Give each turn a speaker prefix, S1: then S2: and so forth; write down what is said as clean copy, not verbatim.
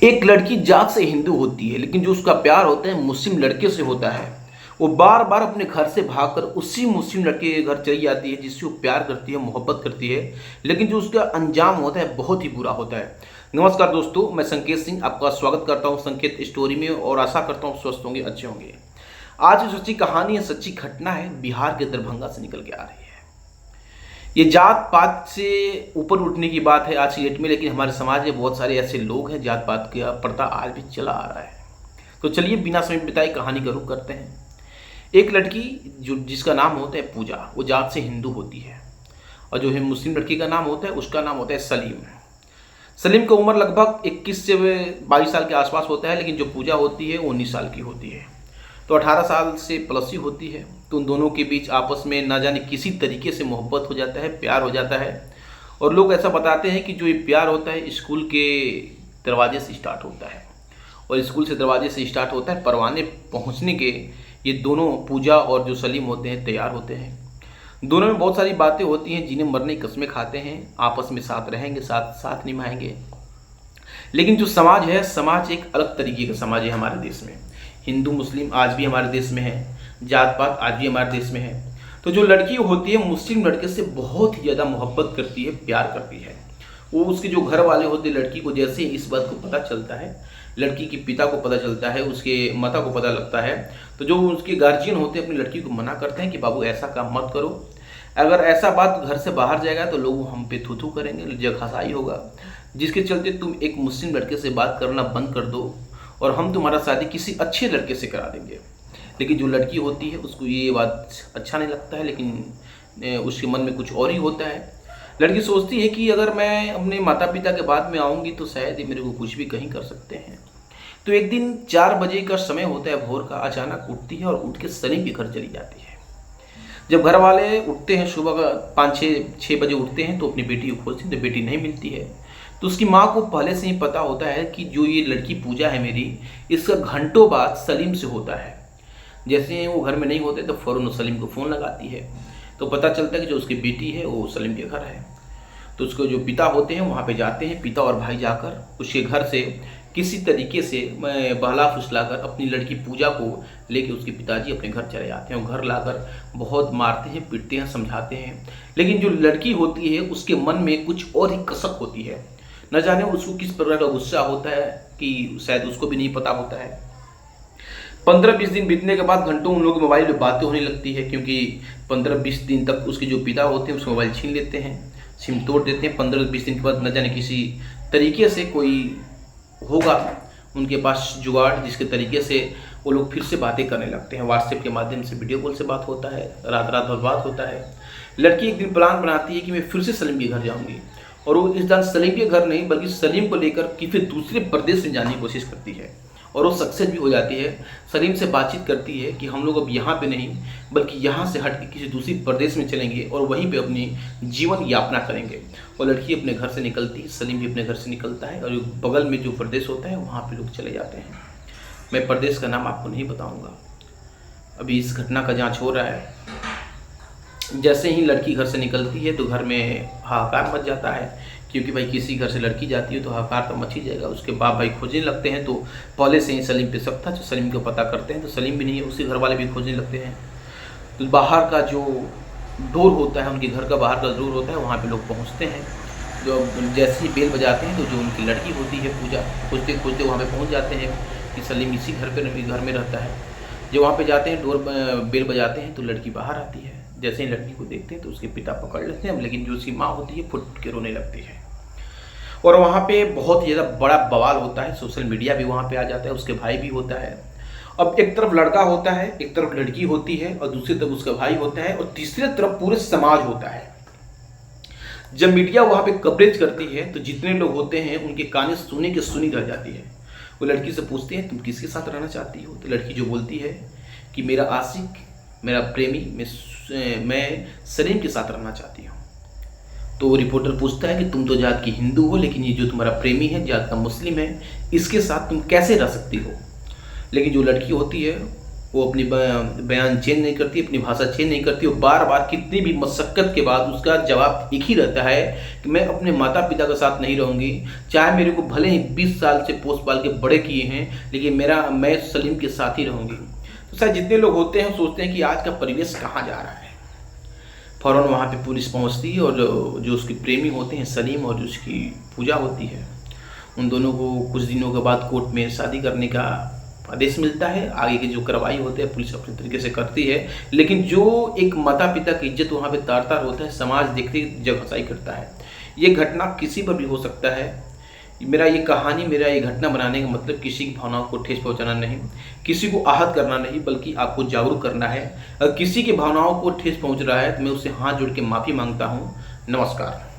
S1: एक लड़की जात से हिंदू होती है, लेकिन जो उसका प्यार होता है मुस्लिम लड़के से होता है। वो बार बार अपने घर से भागकर उसी मुस्लिम लड़के के घर चली जाती है जिससे वो प्यार करती है, मोहब्बत करती है। लेकिन जो उसका अंजाम होता है बहुत ही बुरा होता है। नमस्कार दोस्तों, मैं संकेत सिंह आपका स्वागत करता हूँ संकेत स्टोरी में और आशा करता हूँ स्वस्थ होंगे, अच्छे होंगे। आज जो सच्ची कहानी है, सच्ची घटना है, बिहार के दरभंगा से निकल के आ रही है। ये जात पात से ऊपर उठने की बात है आज की डेट में, लेकिन हमारे समाज में बहुत सारे ऐसे लोग हैं, जात पात का पर्दा आज भी चला आ रहा है। तो चलिए बिना समय बिताए कहानी का रुख करते हैं। एक लड़की जो जिसका नाम होता है पूजा, वो जात से हिंदू होती है। और जो है मुस्लिम लड़की का नाम होता है, उसका नाम होता है सलीम। सलीम की उम्र लगभग 21 से 22 साल के आसपास होता है, लेकिन जो पूजा होती है वो 19 साल की होती है। तो 18 साल से प्लस ही होती है। तो उन दोनों के बीच आपस में ना जाने किसी तरीके से मोहब्बत हो जाता है, प्यार हो जाता है। और लोग ऐसा बताते हैं कि जो ये प्यार होता है स्कूल के दरवाजे से स्टार्ट होता है। और स्कूल से दरवाजे से स्टार्ट होता है, परवाने पहुंचने के ये दोनों पूजा और जो सलीम होते हैं तैयार होते हैं। दोनों में बहुत सारी बातें होती हैं, जिन्हें मरने की कस्में खाते हैं, आपस में साथ रहेंगे, साथ निभाएंगे। लेकिन जो समाज है, समाज एक अलग तरीके का समाज है हमारे देश में। हिंदू मुस्लिम आज भी हमारे देश में है, जात पात आज भी हमारे देश में है। तो जो लड़की होती है मुस्लिम लड़के से बहुत ही ज़्यादा मोहब्बत करती है, प्यार करती है। वो उसके जो घर वाले होते हैं, लड़की को जैसे ही इस बात को पता चलता है, लड़की के पिता को पता चलता है, उसके माता को पता लगता है, तो जो उसके गार्जियन होते हैं अपनी लड़की को मना करते हैं कि बाबू ऐसा काम मत करो, अगर ऐसा बात घर से बाहर जाएगा तो लोग हम पे थू थू करेंगे, जगहसाई होगा, जिसके चलते तुम एक मुस्लिम लड़के से बात करना बंद कर दो और हम तुम्हारा शादी किसी अच्छे लड़के से करा देंगे। लेकिन जो लड़की होती है उसको ये बात अच्छा नहीं लगता है, लेकिन उसके मन में कुछ और ही होता है। लड़की सोचती है कि अगर मैं अपने माता पिता के बाद में आऊँगी तो शायद ये मेरे को कुछ भी कहीं कर सकते हैं। तो एक दिन 4 बजे का समय होता है भोर का, अचानक उठती है और उठ के सलीम के घर चली जाती है। जब घर वाले उठते हैं सुबह का 5-6 बजे उठते हैं तो अपनी बेटी को खोजते हैं, तो बेटी नहीं मिलती है। तो उसकी माँ को पहले से ही पता होता है कि जो ये लड़की पूजा है मेरी, इसका घंटों बाद सलीम से होता है। जैसे ही वो घर में नहीं होते तो फ़ौरन सलीम को फ़ोन लगाती है। तो पता चलता है कि जो उसकी बेटी है वो सलीम के घर है। तो उसके जो पिता होते हैं वहाँ पे जाते हैं, पिता और भाई जाकर उसके घर से किसी तरीके से बहला फुसलाकर अपनी लड़की पूजा को लेके उसके पिताजी अपने घर चले जाते हैं। और घर लाकर बहुत मारते हैं, पीटते हैं, समझाते हैं। लेकिन जो लड़की होती है उसके मन में कुछ और ही कसक होती है। न जाने उसको किस प्रकार का गुस्सा होता है कि शायद उसको भी नहीं पता होता है। 15-20 दिन बीतने के बाद घंटों उन लोगों के मोबाइल में बातें होने लगती है, क्योंकि 15-20 दिन तक उसके जो पिता होते हैं उसके मोबाइल छीन लेते हैं, सिम तोड़ देते हैं। 15-20 दिन के बाद न जाने किसी तरीके से कोई होगा उनके पास जुगाड़, जिसके तरीके से वो लोग फिर से बातें करने लगते हैं। व्हाट्सएप के माध्यम से वीडियो कॉल से बात होता है, रात भर बात होता है। लड़की एक दिन प्लान बनाती है कि मैं फिर से सलीम के घर जाऊँगी, और वो इस बार सलीम के घर नहीं बल्कि सलीम को लेकर किसी दूसरे प्रदेश में जाने की कोशिश करती है। और वो सक्सेस भी हो जाती है। सलीम से बातचीत करती है कि हम लोग अब यहाँ पे नहीं बल्कि यहाँ से हट के किसी दूसरी प्रदेश में चलेंगे और वहीं पे अपनी जीवन यापना करेंगे। और लड़की अपने घर से निकलती है, सलीम भी अपने घर से निकलता है, और बगल में जो प्रदेश होता है वहाँ पे लोग चले जाते हैं। मैं प्रदेश का नाम आपको नहीं बताऊँगा, अभी इस घटना का जाँच हो रहा है। जैसे ही लड़की घर से निकलती है तो घर में हाहाकार मच जाता है, क्योंकि भाई किसी घर से लड़की जाती है तो हाहाकार तो मच ही जाएगा। उसके बाप भाई खोजने लगते हैं, तो पहले से ही सलीम पे शक था, जो सलीम को पता करते हैं तो सलीम भी नहीं है, उसके घर वाले भी खोजने लगते हैं। तो बाहर का जो डोर होता है, उनके घर का बाहर का डोर होता है, वहाँ पे लोग पहुँचते हैं। जो जैसे ही बेल बजाते हैं तो जो उनकी लड़की होती है पूजा, खोजते खोजते वहाँ पर पहुँच जाते हैं कि सलीम इसी घर में रहता है। जब वहाँ पे जाते हैं, डोर बेल बजाते हैं तो लड़की बाहर आती है। जैसे ही लड़की को देखते हैं तो उसके पिता पकड़ लेते हैं, लेकिन जो उसकी माँ होती है फुट के रोने लगती है। और वहाँ पे बहुत ही ज़्यादा बड़ा बवाल होता है, सोशल मीडिया भी वहाँ पे आ जाता है, उसके भाई भी होता है। अब एक तरफ लड़का होता है, एक तरफ लड़की होती है, और दूसरी तरफ उसका भाई होता है, और तीसरी तरफ पूरे समाज होता है। जब मीडिया वहाँ पे कवरेज करती है तो जितने लोग होते हैं उनके काने सुनी के सुनी रह जाती है। वो लड़की से पूछते हैं तुम किसके साथ रहना चाहती हो, तो लड़की जो बोलती है कि मेरा आशिक, मेरा प्रेमी, मैं सलीम के साथ रहना चाहती हूँ। तो रिपोर्टर पूछता है कि तुम तो जात की हिंदू हो, लेकिन ये जो तुम्हारा प्रेमी है जात का मुस्लिम है, इसके साथ तुम कैसे रह सकती हो। लेकिन जो लड़की होती है वो अपनी बयान चेंज नहीं करती, अपनी भाषा चेंज नहीं करती। वो बार बार कितनी भी मशक्क़त के बाद उसका जवाब एक ही रहता है कि मैं अपने माता पिता के साथ नहीं रहूँगी, चाहे मेरे को भले ही 20 साल से पोस पाल के बड़े किए हैं, लेकिन मैं सलीम के साथ ही रहूँगी। तो शायद जितने लोग होते हैं सोचते हैं कि आज का परिवेश कहाँ जा रहा है। फ़ौरन वहाँ पे पुलिस पहुँचती है और जो उसके प्रेमी होते हैं सलीम और जो उसकी पूजा होती है, उन दोनों को कुछ दिनों के बाद कोर्ट में शादी करने का आदेश मिलता है। आगे की जो कार्रवाई होती है पुलिस अपने तरीके से करती है, लेकिन जो एक माता पिता की इज्जत वहाँ पे तार तार होता है, समाज देखते जगहसाई करता है। ये घटना किसी पर भी हो सकता है। मेरा ये घटना बनाने का मतलब किसी की भावनाओं को ठेस पहुंचाना नहीं, किसी को आहत करना नहीं, बल्कि आपको जागरूक करना है। अगर किसी की भावनाओं को ठेस पहुंच रहा है तो मैं उससे हाथ जोड़ के माफ़ी मांगता हूँ। नमस्कार।